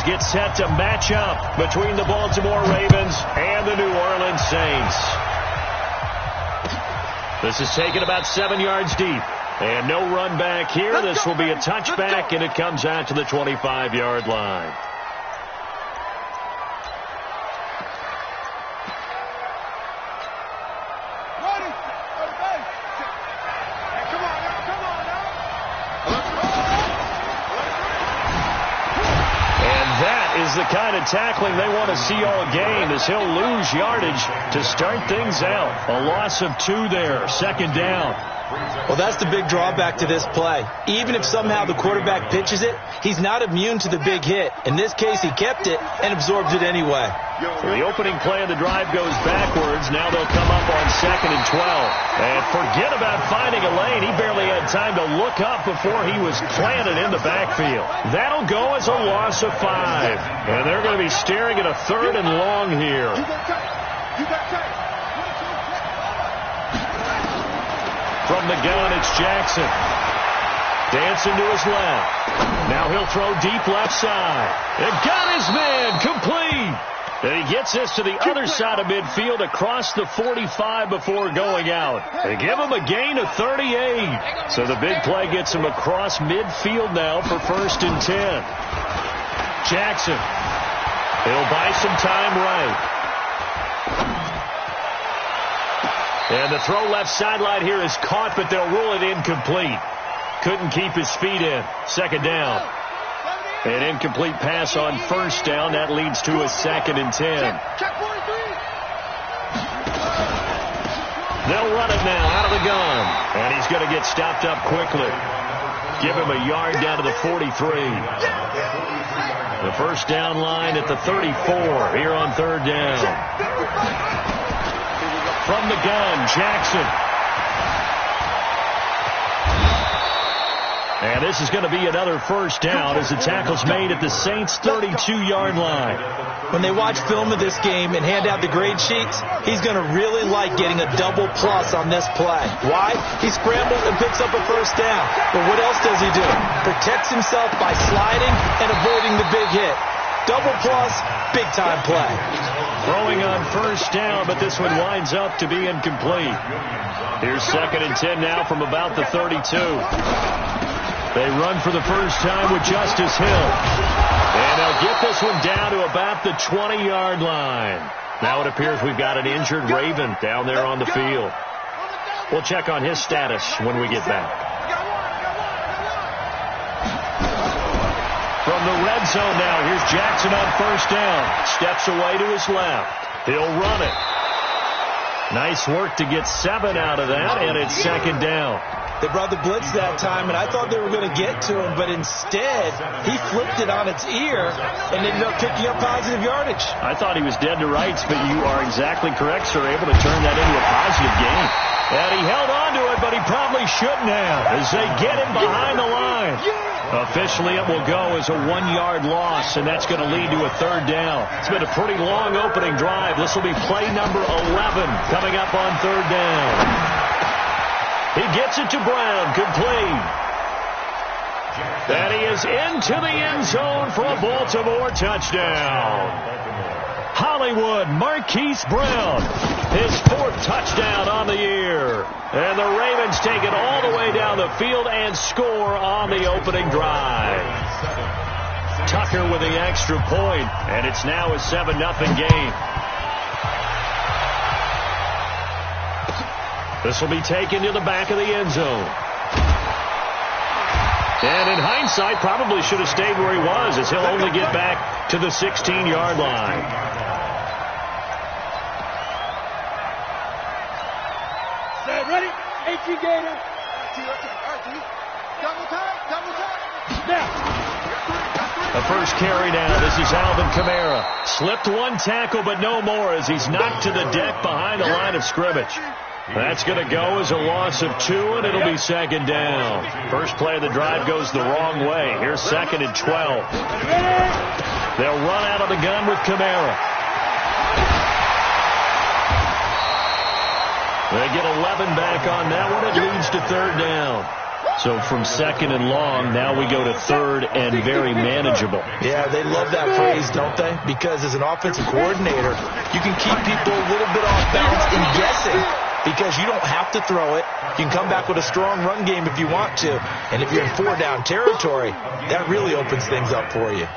get set to match up between the Baltimore Ravens and the New Orleans Saints. This is taken about 7 yards deep. And no run back here. This will be a touchback, and it comes out to the 25-yard line. The kind of tackling they want to see all game, as he'll lose yardage to start things out. A loss of 2 there, second down. Well, that's the big drawback to this play. Even if somehow the quarterback pitches it, he's not immune to the big hit. In this case, he kept it and absorbed it anyway. So the opening play of the drive goes backwards. Now they'll come up on 2nd and 12. And forget about finding a lane. He barely had time to look up before he was planted in the backfield. That'll go as a loss of 5. And they're going to be staring at a 3rd and long here. From the gun, it's Jackson. Dancing to his left. Now he'll throw deep left side. It got his man complete. And he gets this to the other side of midfield across the 45 before going out. They give him a gain of 38. So the big play gets him across midfield now for 1st and 10. Jackson. He'll buy some time right. And the throw left sideline here is caught, but they'll rule it incomplete. Couldn't keep his feet in. Second down. An incomplete pass on 1st down. That leads to a 2nd and 10. They'll run it now out of the gun. And he's going to get stopped up quickly. Give him a yard down to the 43. The 1st down line at the 34 here on 3rd down. From the gun, Jackson. And this is going to be another 1st down as the tackle's made at the Saints' 32-yard line. When they watch film of this game and hand out the grade sheets, he's going to really like getting a double plus on this play. Why? He scrambles and picks up a 1st down. But what else does he do? Protects himself by sliding and avoiding the big hit. Double plus, big-time play. Throwing on 1st down, but this one winds up to be incomplete. Here's 2nd and 10 now from about the 32. They run for the first time with Justice Hill. And they'll get this one down to about the 20-yard line. Now it appears we've got an injured Raven down there on the field. We'll check on his status when we get back. From the red zone now, here's Jackson on 1st down. Steps away to his left. He'll run it. Nice work to get 7 out of that, and it's 2nd down. They brought the blitz that time, and I thought they were going to get to him, but instead, he flipped it on its ear and ended up picking up positive yardage. I thought he was dead to rights, but you are exactly correct, sir, able to turn that into a positive gain. And he held on to it, but he probably shouldn't have, as they get him behind the line. Officially, it will go as a 1-yard loss, and that's going to lead to a 3rd down. It's been a pretty long opening drive. This will be play number 11 coming up on 3rd down. He gets it to Brown, complete. And he is into the end zone for a Baltimore touchdown. Hollywood Marquise Brown, his 4th touchdown on the year. And the Ravens take it all the way down the field and score on the opening drive. Tucker with the extra point, and it's now a 7-0 game. This will be taken to the back of the end zone. And in hindsight, probably should have stayed where he was, as he'll only get back to the 16-yard line. Set, ready? 18 gainer. Double time. Now. The first carry now. This is Alvin Kamara. Slipped one tackle, but no more, as he's knocked to the deck behind the line of scrimmage. That's going to go as a loss of 2, and it'll be 2nd down. First play of the drive goes the wrong way. Here's 2nd and 12. They'll run out of the gun with Kamara. They get 11 back on that one. It leads to 3rd down. So from second and long, now we go to third and very manageable. Yeah, they love that phrase, don't they? Because as an offensive coordinator, you can keep people a little bit off balance and guessing because you don't have to throw it. You can come back with a strong run game if you want to. And if you're in 4-down territory, that really opens things up for you.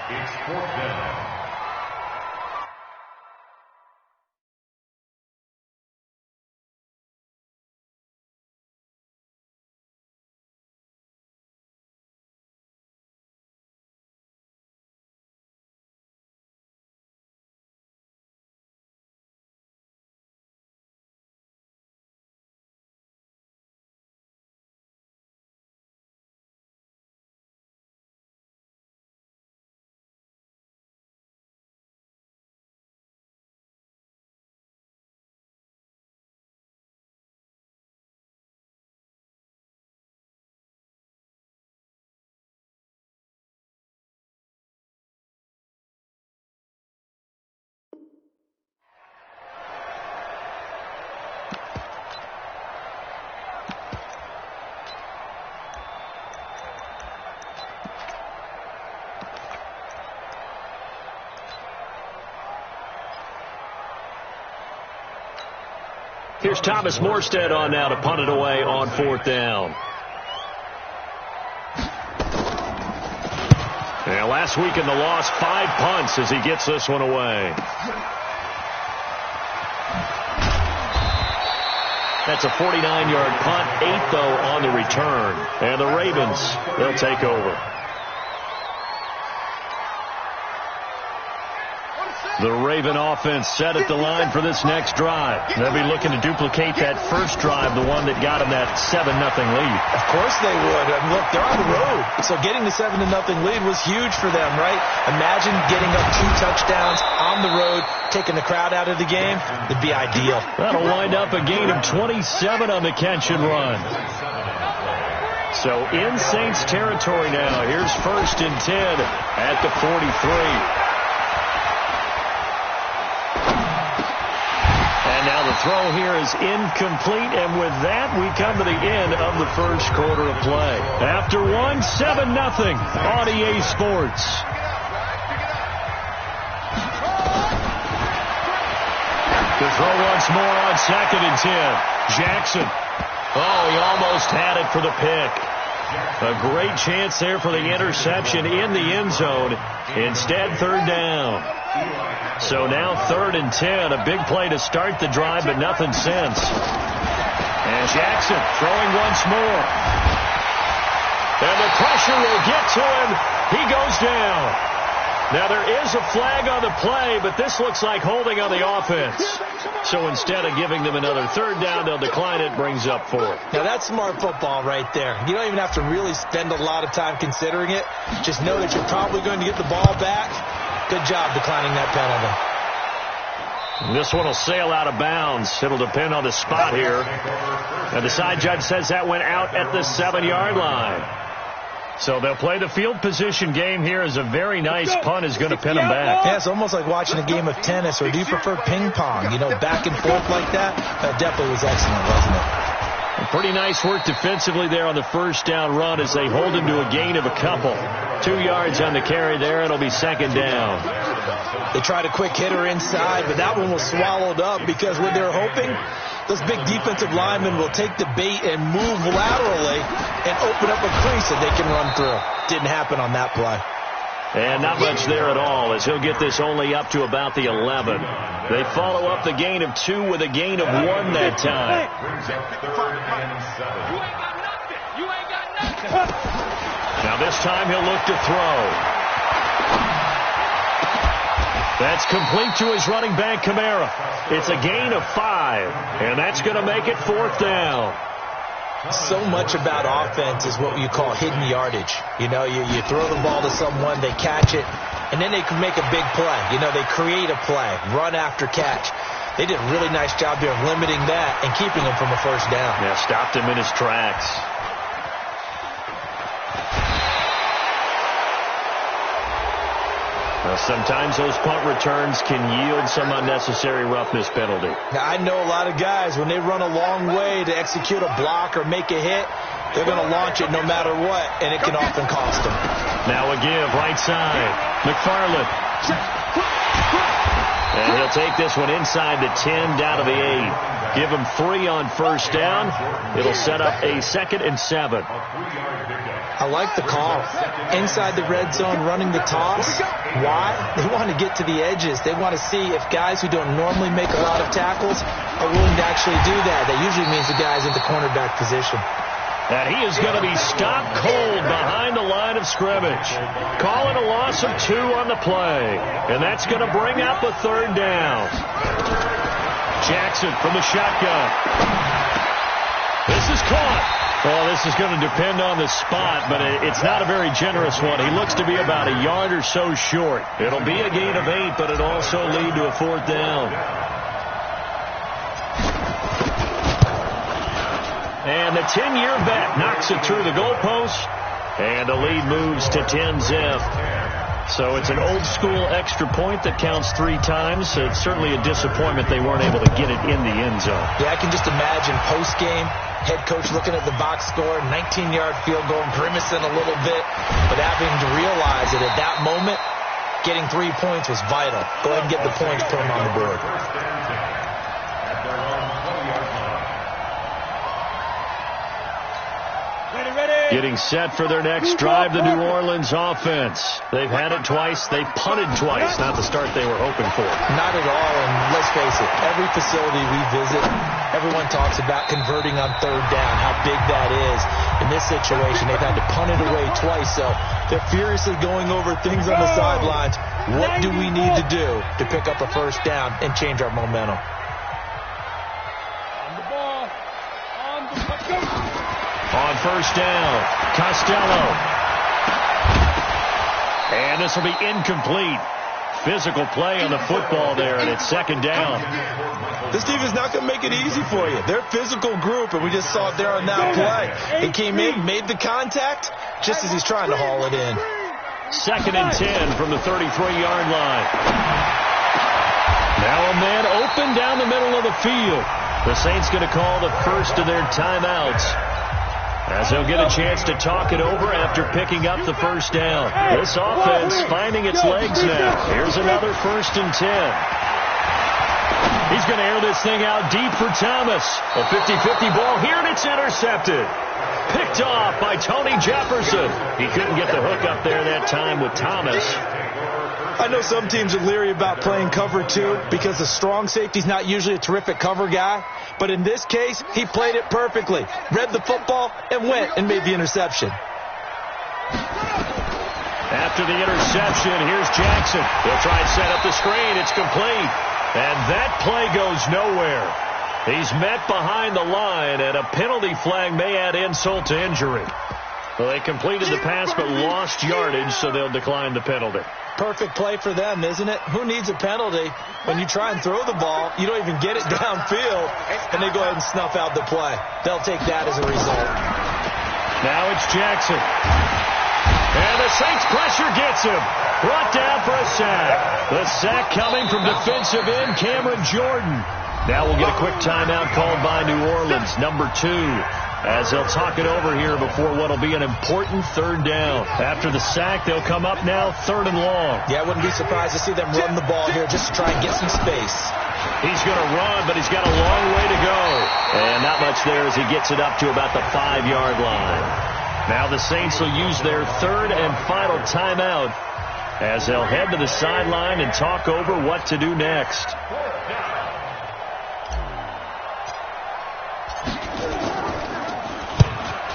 Here's Thomas Morstead on now to punt it away on 4th down. Yeah, last week in the loss, 5 punts as he gets this one away. That's a 49-yard punt, 8 though on the return. And the Ravens, they'll take over. The Raven offense set at the line for this next drive. They'll be looking to duplicate that first drive, the one that got them that 7-0 lead. Of course they would. I mean, look, they're on the road. So getting the 7-0 lead was huge for them, right? Imagine getting up 2 touchdowns on the road, taking the crowd out of the game. It'd be ideal. That'll wind up a gain of 27 on the catch and run. So in Saints territory now. Here's 1st and 10 at the 43. And now the throw here is incomplete, and with that, we come to the end of the first quarter of play. After one, 7-0 on EA Sports. The throw once more on 2nd and 10. Jackson. Oh, he almost had it for the pick. A great chance there for the interception in the end zone. Instead, 3rd down. So now 3rd and 10. A big play to start the drive, but nothing since. And Jackson throwing once more. And the pressure will get to him. He goes down. Now there is a flag on the play, but this looks like holding on the offense. So instead of giving them another 3rd down, they'll decline it, brings up 4th. Now that's smart football right there. You don't even have to really spend a lot of time considering it. Just know that you're probably going to get the ball back. Good job declining that penalty. This one will sail out of bounds. It'll depend on the spot here. And the side judge says that went out at the 7-yard line. So they'll play the field position game here as a very nice punt is going to pin them back. Yeah, it's almost like watching a game of tennis, or do you prefer ping pong? You know, back and forth like that? That definitely was excellent, wasn't it? Pretty nice work defensively there on the 1st down run as they hold him to a gain of a couple. 2 yards on the carry there. It'll be 2nd down. They tried a quick hitter inside, but that one was swallowed up because what they're hoping, those big defensive linemen will take the bait and move laterally and open up a crease that they can run through. Didn't happen on that play. And not much there at all as he'll get this only up to about the 11. They follow up the gain of 2 with a gain of 1 that time. Now this time he'll look to throw. That's complete to his running back, Kamara. It's a gain of 5, and that's going to make it 4th down. So much about offense is what you call hidden yardage. You know, you throw the ball to someone, they catch it, and then they can make a big play. You know, they create a play, run after catch. They did a really nice job there of limiting that and keeping him from a 1st down. Yeah, stopped him in his tracks. Now, sometimes those punt returns can yield some unnecessary roughness penalty. Now, I know a lot of guys, when they run a long way to execute a block or make a hit, they're going to launch it no matter what, and it can often cost them. Now a give, right side. McFarland. And he'll take this one inside the 10, down to the 8. Give him 3 on first down. It'll set up a 2nd and 7. I like the call. Inside the red zone, running the toss. Why? They want to get to the edges. They want to see if guys who don't normally make a lot of tackles are willing to actually do that. That usually means the guy's in the cornerback position. And he is going to be stopped cold behind the line of scrimmage. Calling a loss of 2 on the play. And that's going to bring up a 3rd down. Jackson from the shotgun. This is caught. Well, this is going to depend on the spot, but it's not a very generous one. He looks to be about a yard or so short. It'll be a gain of 8, but it'll also lead to a 4th down. And the 10-year vet knocks it through the goalpost, and the lead moves to 10-zip. So it's an old-school extra point that counts 3 times. So it's certainly a disappointment they weren't able to get it in the end zone. Yeah, I can just imagine post-game, head coach looking at the box score, 19-yard field goal, grimacing a little bit, but having to realize that at that moment, getting 3 points was vital. Go ahead and get the points, put them on the board. Getting set for their next drive, the New Orleans offense. They've had it twice. They've punted twice. Not the start they were hoping for. Not at all, and let's face it, every facility we visit, everyone talks about converting on 3rd down, how big that is. In this situation, they've had to punt it away twice, so they're furiously going over things on the sidelines. What do we need to do to pick up a 1st down and change our momentum? On the ball. Let's go. On first down, Costello. And this will be incomplete. Physical play on the football there, and it's 2nd down. This defense is not going to make it easy for you. They're a physical group, and we just saw it there on that play. He came in, made the contact, just as he's trying to haul it in. 2nd and 10 from the 33-yard line. Now a man open down the middle of the field. The Saints going to call the first of their timeouts, as they'll get a chance to talk it over after picking up the 1st down. This offense finding its legs now. Here's another 1st and 10. He's going to air this thing out deep for Thomas. A 50-50 ball here, and it's intercepted. Picked off by Tony Jefferson. He couldn't get the hook up there that time with Thomas. I know some teams are leery about playing cover 2 because the strong safety's not usually a terrific cover guy. But in this case, he played it perfectly. Read the football and went and made the interception. After the interception, here's Jackson. He'll try and set up the screen. It's complete. And that play goes nowhere. He's met behind the line, and a penalty flag may add insult to injury. Well, they completed the pass but lost yardage, so they'll decline the penalty. Perfect play for them, isn't it? Who needs a penalty? When you try and throw the ball, you don't even get it downfield, and they go ahead and snuff out the play. They'll take that as a result. Now it's Jackson. And the Saints pressure gets him. Brought down for a sack. The sack coming from defensive end Cameron Jordan. Now we'll get a quick timeout called by New Orleans, number 2. As they'll talk it over here before what will be an important 3rd down. After the sack, they'll come up now 3rd and long. Yeah, I wouldn't be surprised to see them run the ball here just to try and get some space. He's going to run, but he's got a long way to go. And not much there as he gets it up to about the 5-yard line. Now the Saints will use their 3rd and final timeout as they'll head to the sideline and talk over what to do next.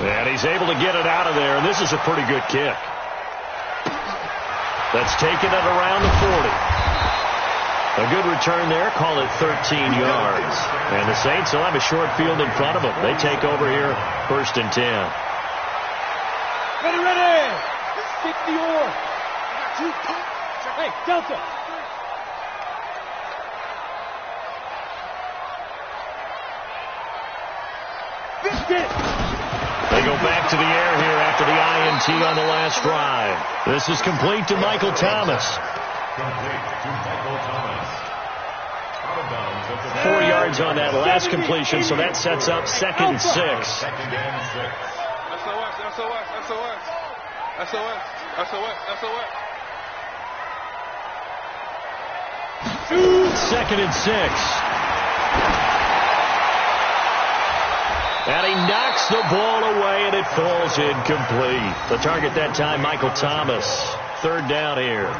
And he's able to get it out of there, and this is a pretty good kick. That's taken it around the 40. A good return there, call it 13 yards. And the Saints will have a short field in front of them. They take over here, 1st and 10. Ready. Stick the oar. Hey, Delta. They go back to the air here after the INT on the last drive. This is complete to Michael Thomas. 4 yards on that last completion, so that sets up 2nd and 6. Second and 6. And he knocks the ball away, and it falls incomplete. The target that time, Michael Thomas. Third down here.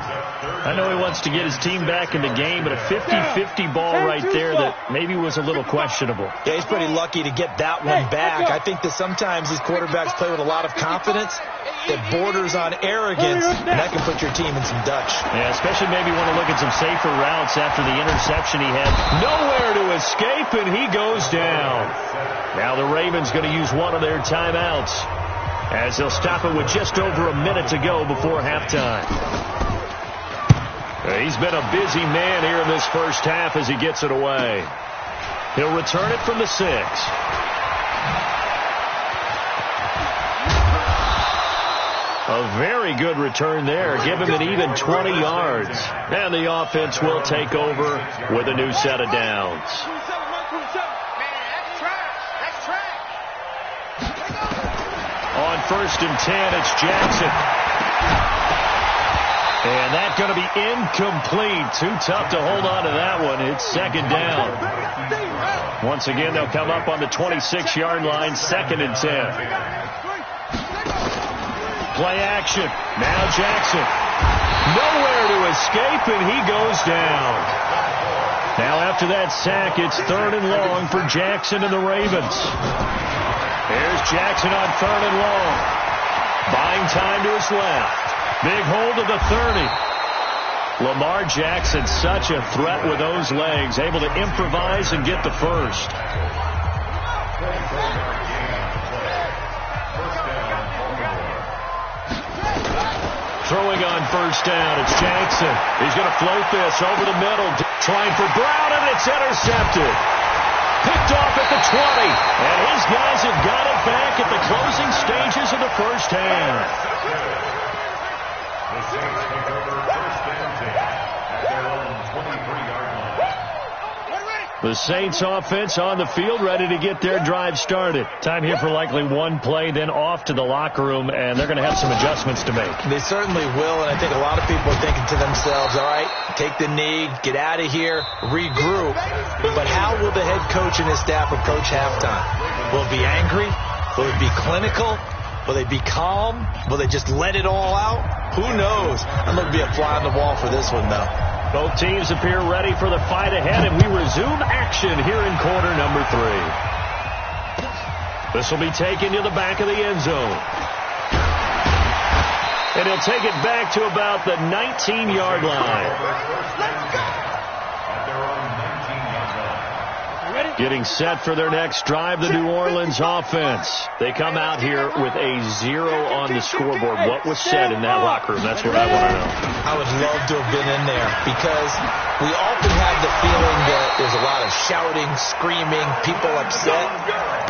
I know he wants to get his team back in the game, but a 50-50 ball right there that maybe was a little questionable. Yeah, he's pretty lucky to get that one back. I think that sometimes these quarterbacks play with a lot of confidence that borders on arrogance, and that can put your team in some Dutch. Yeah, especially maybe want to look at some safer routes after the interception he had. Nowhere to escape, and he goes down. Now the Ravens going to use one of their timeouts, as they'll stop it with just over a minute to go before halftime. He's been a busy man here in this first half as he gets it away. He'll return it from the 6. A very good return there. Give him an even 20 yards. And the offense will take over with a new set of downs. On 1st and 10, it's Jackson. And that's going to be incomplete. Too tough to hold on to that one. It's second down. Once again, they'll come up on the 26-yard line, 2nd and 10. Play action. Now Jackson. Nowhere to escape, and he goes down. Now after that sack, it's 3rd and long for Jackson and the Ravens. Here's Jackson on 3rd and long. Buying time to his left. Big hold of the 30. Lamar Jackson, such a threat with those legs, able to improvise and get the first. Throwing on 1st down, it's Jackson. He's going to float this over the middle, trying for Brown, and it's intercepted. Picked off at the 20, and his guys have got it back at the closing stages of the first half. The Saints offense on the field, ready to get their drive started. Time here for likely one play, then off to the locker room, and they're going to have some adjustments to make. They certainly will, and I think a lot of people are thinking to themselves, all right, take the knee, get out of here, regroup. But how will the head coach and his staff approach halftime? Will it be angry? Will it be clinical? Will they be calm? Will they just let it all out? Who knows? I'm going to be a fly on the wall for this one, though. Both teams appear ready for the fight ahead, and we resume action here in quarter number 3. This will be taken to the back of the end zone. And he'll take it back to about the 19-yard line. Getting set for their next drive, the New Orleans offense. They come out here with a 0 on the scoreboard. What was said in that locker room? That's what I want to know. I would love to have been in there because we often have the feeling that there's a lot of shouting, screaming, people upset.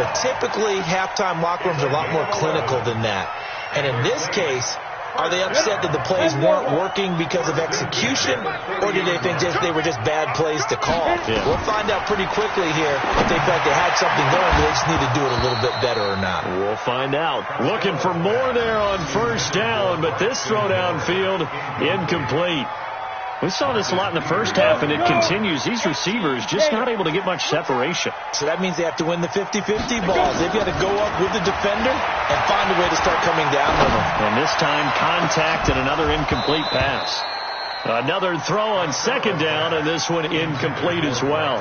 But typically, halftime locker rooms are a lot more clinical than that. And in this case, are they upset that the plays weren't working because of execution, or did they think they were just bad plays to call? Yeah. We'll find out pretty quickly here if they felt they had something going, but they just need to do it a little bit better or not. We'll find out. Looking for more there on 1st down, but this throw downfield incomplete. We saw this a lot in the first half, and it continues. These receivers just not able to get much separation. So that means they have to win the 50-50 balls. They've got to go up with the defender and find a way to start coming down with them. And this time, contact and another incomplete pass. Another throw on 2nd down, and this one incomplete as well.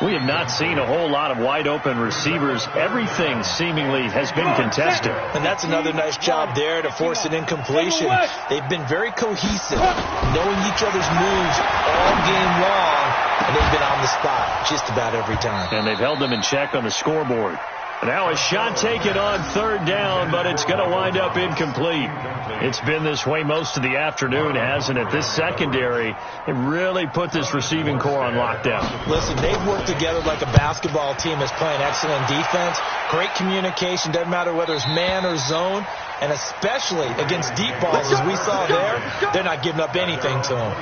We have not seen a whole lot of wide-open receivers. Everything seemingly has been contested. And that's another nice job there to force an incompletion. They've been very cohesive, knowing each other's moves all game long, and they've been on the spot just about every time. And they've held them in check on the scoreboard. Now a shot taken on 3rd down, but it's going to wind up incomplete. It's been this way most of the afternoon, hasn't it? This secondary, it really put this receiving core on lockdown. Listen, they've worked together like a basketball team that's playing excellent defense. Great communication, doesn't matter whether it's man or zone. And especially against deep balls, as we saw there, they're not giving up anything to them.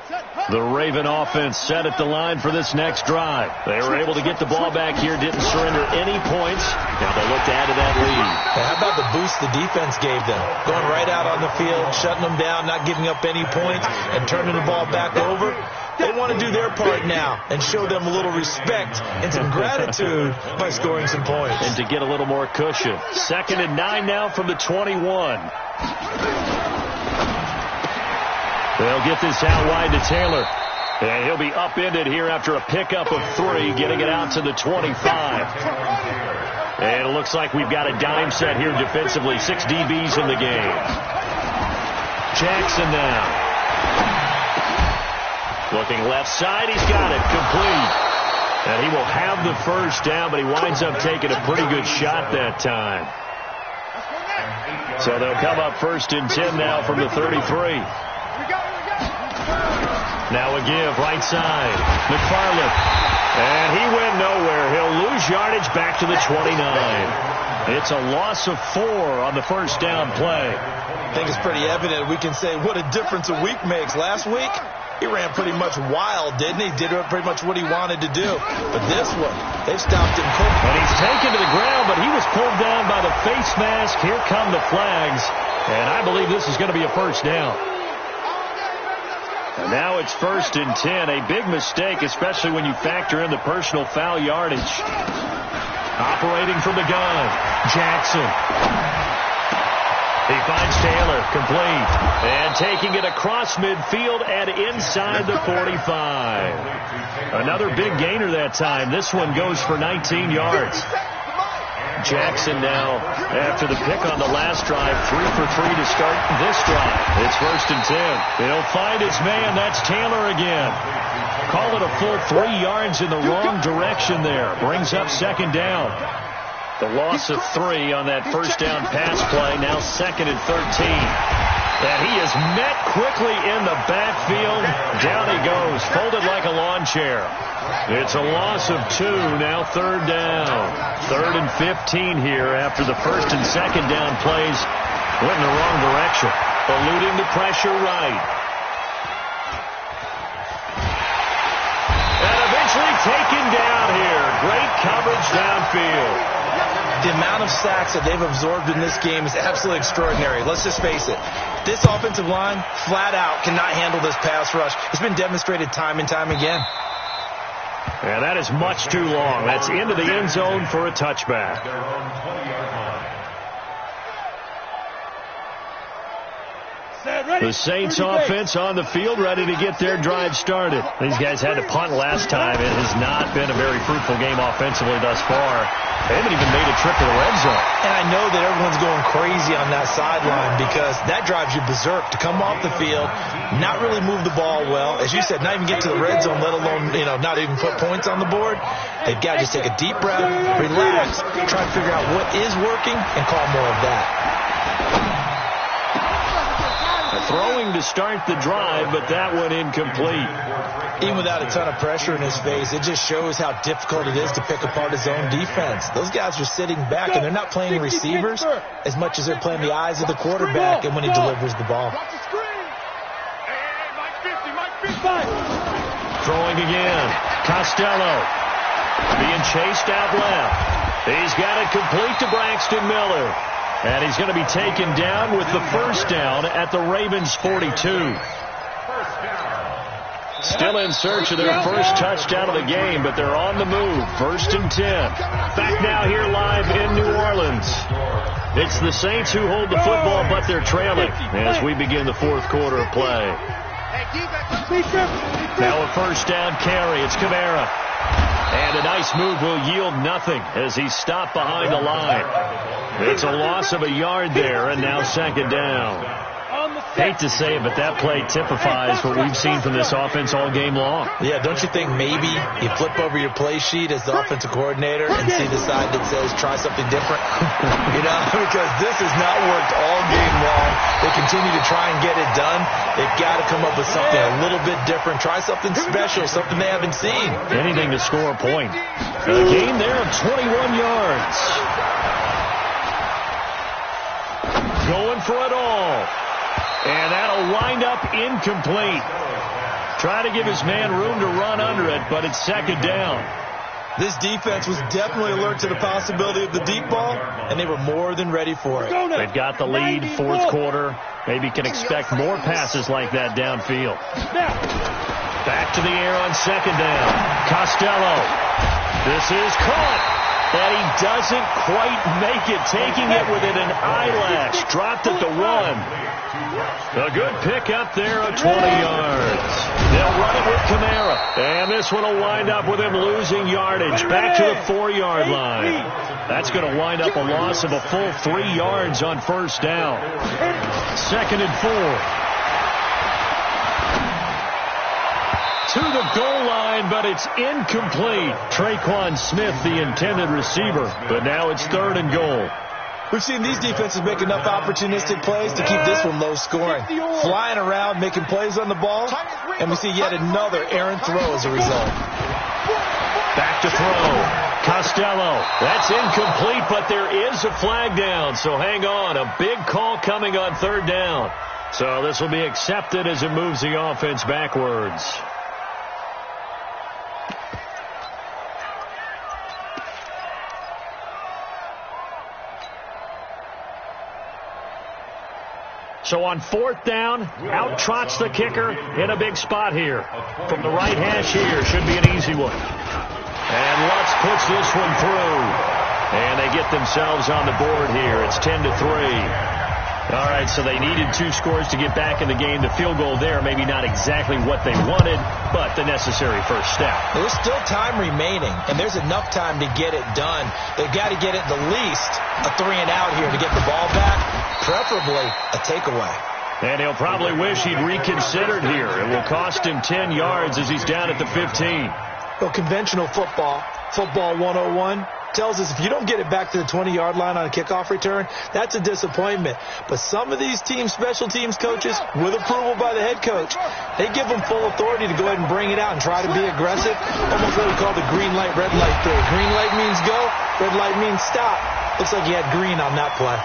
Set, The Raven offense set at the line for this next drive. They were able to get the ball back here, didn't surrender any points. Now they look to add to that lead. Hey, how about the boost the defense gave them? Going right out on the field, shutting them down, not giving up any points, and turning the ball back over. They want to do their part now and show them a little respect and some gratitude by scoring some points. And to get a little more cushion. 2nd and 9 now from the 21. They'll get this out wide to Taylor. And he'll be upended here after a pickup of 3, getting it out to the 25. And it looks like we've got a dime set here defensively. 6 DBs in the game. Jackson now. Looking left side, he's got it, complete. And he will have the first down, but he winds up taking a pretty good shot that time. So they'll come up 1st and 10 now from the 33. Now a give, right side, McFarland. And he went nowhere. He'll lose yardage back to the 29. It's a loss of 4 on the first down play. I think it's pretty evident. We can say what a difference a week makes. Last week, he ran pretty much wild, didn't he? Did pretty much what he wanted to do. But this one, they've stopped him quick. And he's taken to the ground, but he was pulled down by the face mask. Here come the flags. And I believe this is going to be a first down. And now it's 1st and 10. A big mistake, especially when you factor in the personal foul yardage. Operating from the gun, Jackson. He finds Taylor, complete. And taking it across midfield and inside the 45. Another big gainer that time. This one goes for 19 yards. Jackson now, after the pick on the last drive, 3 for 3 to start this drive. It's 1st and 10. He'll find his man. That's Taylor again. Call it a full 3 yards in the wrong direction there. Brings up 2nd down. The loss of 3 on that first down pass play. Now 2nd and 13. And he is met quickly in the backfield. Down he goes, folded like a lawn chair. It's a loss of 2, now 3rd down. 3rd and 15 here after the 1st and 2nd down plays went in the wrong direction. Eluding the pressure right. And eventually taken down here. Great coverage downfield. The amount of sacks that they've absorbed in this game is absolutely extraordinary. Let's just face it. This offensive line, flat out, cannot handle this pass rush. It's been demonstrated time and time again. And that is much too long. That's into the end zone for a touchback. The Saints offense on the field ready to get their drive started. These guys had to punt last time. It has not been a very fruitful game offensively thus far. They haven't even made a trip to the red zone. And I know that everyone's going crazy on that sideline because that drives you berserk to come off the field, not really move the ball well. As you said, not even get to the red zone, let alone, not even put points on the board. They've got to just take a deep breath, relax, try to figure out what is working, and call more of that. Throwing to start the drive, but that one incomplete. Even without a ton of pressure in his face, it just shows how difficult it is to pick apart his own defense. Those guys are sitting back, and they're not playing receivers as much as they're playing the eyes of the quarterback and when he delivers the ball. Throwing again. Costello being chased out left. He's got it complete to Braxton Miller. And he's going to be taken down with the first down at the Ravens' 42. Still in search of their first touchdown of the game, but they're on the move. 1st and 10. Back now here live in New Orleans. It's the Saints who hold the football, but they're trailing as we begin the 4th quarter of play. Now a first down carry. It's Kamara. And a nice move will yield nothing as he's stopped behind the line. It's a loss of a yard there, and now 2nd down. Hate to say it, but that play typifies what we've seen from this offense all game long. Yeah, don't you think maybe you flip over your play sheet as the offensive coordinator and see the side that says try something different? Because this has not worked all game long. They continue to try and get it done. They've got to come up with something a little bit different. Try something special, something they haven't seen. Anything to score a point. A gain there of 21 yards. Going for it all. And that'll wind up incomplete. Try to give his man room to run under it, but it's second down. This defense was definitely alert to the possibility of the deep ball, and they were more than ready for it. They've got the lead, fourth quarter. Maybe can expect more passes like that downfield. Back to the air on second down. Costello. This is caught. And he doesn't quite make it, taking it within an eyelash. Dropped at the 1. A good pick up there of 20 yards. They'll run it with Kamara. And this one will wind up with him losing yardage. Back to the 4-yard line. That's going to wind up a loss of a full 3 yards on first down. Second and 4. To the goal line, but it's incomplete. Traquan Smith, the intended receiver, but now it's third and goal. We've seen these defenses make enough opportunistic plays to keep this one low scoring. Flying around, making plays on the ball, and we see yet another errant throw as a result. Back to throw. Costello. That's incomplete, but there is a flag down, so hang on. A big call coming on third down. So this will be accepted as it moves the offense backwards. So on fourth down, out trots the kicker in a big spot here. From the right hash here, should be an easy one. And Lutz puts this one through. And they get themselves on the board here. It's 10-3. All right, so they needed 2 scores to get back in the game. The field goal there, maybe not exactly what they wanted, but the necessary first step. There's still time remaining, and there's enough time to get it done. They've got to get it the least a 3-and-out here to get the ball back, preferably a takeaway. And he'll probably wish he'd reconsidered here. It will cost him 10 yards as he's down at the 15. Well, conventional football 101, tells us if you don't get it back to the 20-yard line on a kickoff return, that's a disappointment. But some of these special teams coaches, with approval by the head coach, they give them full authority to go ahead and bring it out and try to be aggressive. Almost what we call the green light, red light theory. Green light means go, red light means stop. Looks like he had green on that play.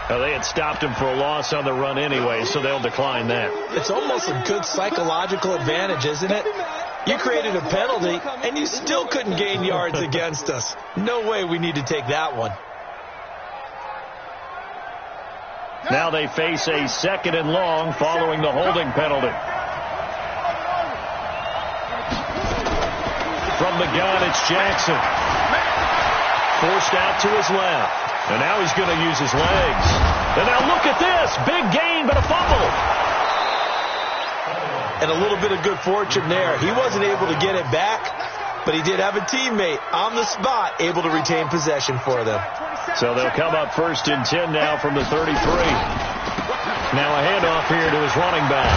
Well, they had stopped him for a loss on the run anyway, so they'll decline that. It's almost a good psychological advantage, isn't it? You created a penalty, and you still couldn't gain yards against us. No way we need to take that one. Now they face a second and long following the holding penalty. From the gun, it's Jackson. Forced out to his left. And now he's going to use his legs. And now look at this. Big gain, but a fumble. And a little bit of good fortune there. He wasn't able to get it back, but he did have a teammate on the spot able to retain possession for them. So they'll come up first and 10 now from the 33. Now a handoff here to his running back.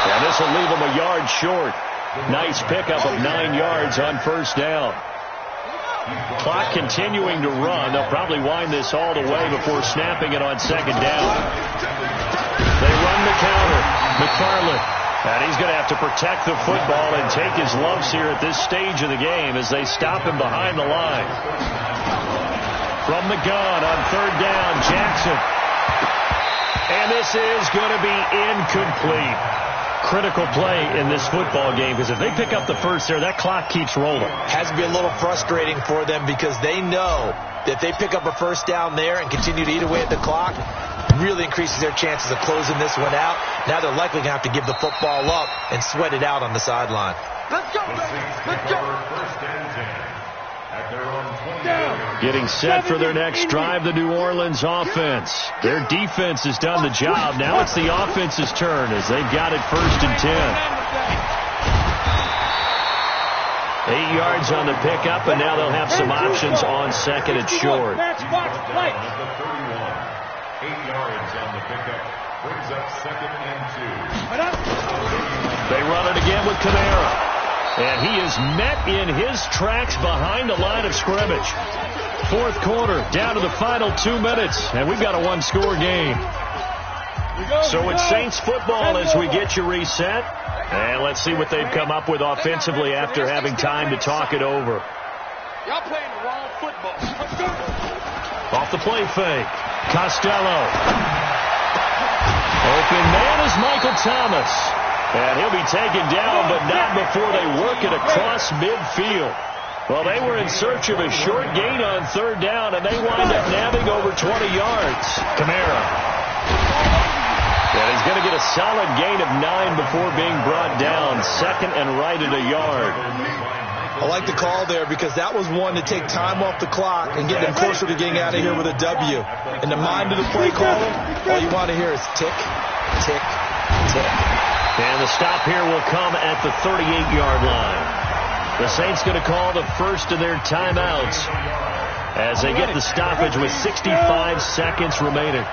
And this will leave him a yard short. Nice pickup of 9 yards on first down. Clock continuing to run. They'll probably wind this all the way before snapping it on second down. They run the counter. McFarland. And he's going to have to protect the football and take his lumps here at this stage of the game as they stop him behind the line. From the gun on third down, Jackson. And this is going to be incomplete. Critical play in this football game because if they pick up the first there, that clock keeps rolling. Has to be a little frustrating for them because they know that they pick up a first down there and continue to eat away at the clock, really increases their chances of closing this one out. Now they're likely going to have to give the football up and sweat it out on the sideline. Let's go, let's go. Getting set for their next drive, the New Orleans offense. Their defense has done the job. Now it's the offense's turn as they've got it first and 10. 8 yards on the pickup, and now they'll have some options on second and short. 8 yards on the pickup. Brings up second and 2. They run it again with Kamara. And he is met in his tracks behind the line of scrimmage. Fourth quarter, down to the final 2 minutes, and we've got a one-score game. So it's Saints football as we get you reset. And let's see what they've come up with offensively after having time to talk it over. Y'all playing the wrong football. Let's go. Off the play fake. Costello. Open man is Michael Thomas. And he'll be taken down, but not before they work it across midfield. Well, they were in search of a short gain on third down, and they wind up nabbing over 20 yards. Kamara. And he's going to get a solid gain of 9 before being brought down. Second and right at a yard. I like the call there because that was one to take time off the clock and get them closer to getting out of here with a W. In the mind of the play caller, all you want to hear is tick, tick, tick. And the stop here will come at the 38-yard line. The Saints going to call the first of their timeouts as they get the stoppage with 65 seconds remaining.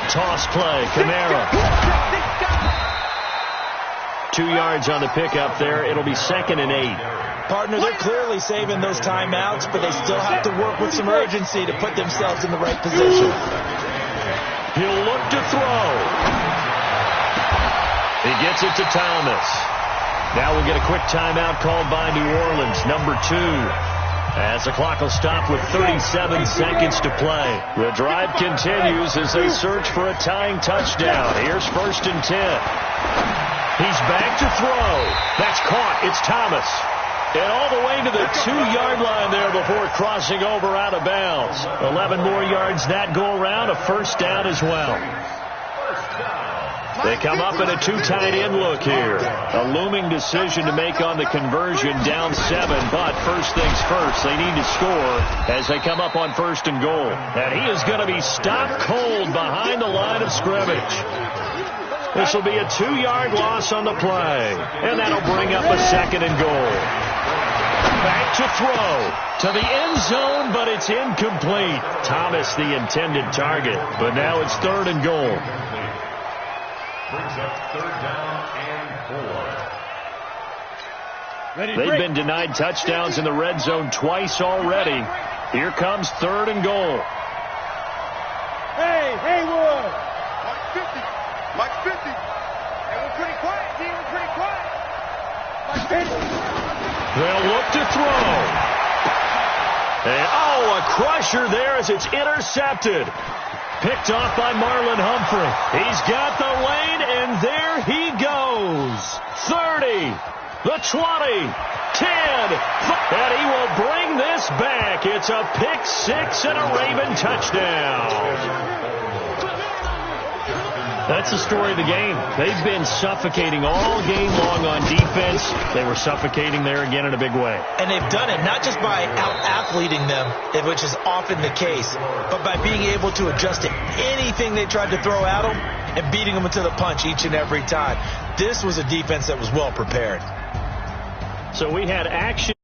Toss play, Kamara. 2 yards on the pickup there. It'll be 2nd and 8. Partner, they're clearly saving those timeouts, but they still have to work with some urgency to put themselves in the right position. He'll look to throw. He gets it to Thomas. Now we'll get a quick timeout called by New Orleans, number 2. As the clock will stop with 37 seconds to play. The drive continues as they search for a tying touchdown. Here's 1st and 10. He's back to throw. That's caught. It's Thomas. And all the way to the 2-yard line there before crossing over out of bounds. 11 more yards that go around. A first down as well. They come up in a 2-tight end look here. A looming decision to make on the conversion, down 7. But first things first, they need to score as they come up on 1st and goal. And he is going to be stopped cold behind the line of scrimmage. This will be a 2-yard loss on the play. And that'll bring up a 2nd and goal. Back to throw to the end zone, but it's incomplete. Thomas the intended target, but now it's 3rd and goal. Brings up 3rd down and 4. They've been denied touchdowns in the red zone twice already. Here comes 3rd and goal. Hey, Haywood. Mike 50. Mike 50. Hey, we're pretty quiet, D. We're pretty quiet. Mike 50. They'll look to throw. And, a crusher there as it's intercepted. Picked off by Marlon Humphrey. He's got the lane, and there he goes. 30, the 20, 10, and he will bring this back. It's a pick 6 and a Raven touchdown. That's the story of the game. They've been suffocating all game long on defense. They were suffocating there again in a big way. And they've done it not just by out-athleting them, which is often the case, but by being able to adjust to anything they tried to throw at them and beating them to the punch each and every time. This was a defense that was well prepared. So we had action.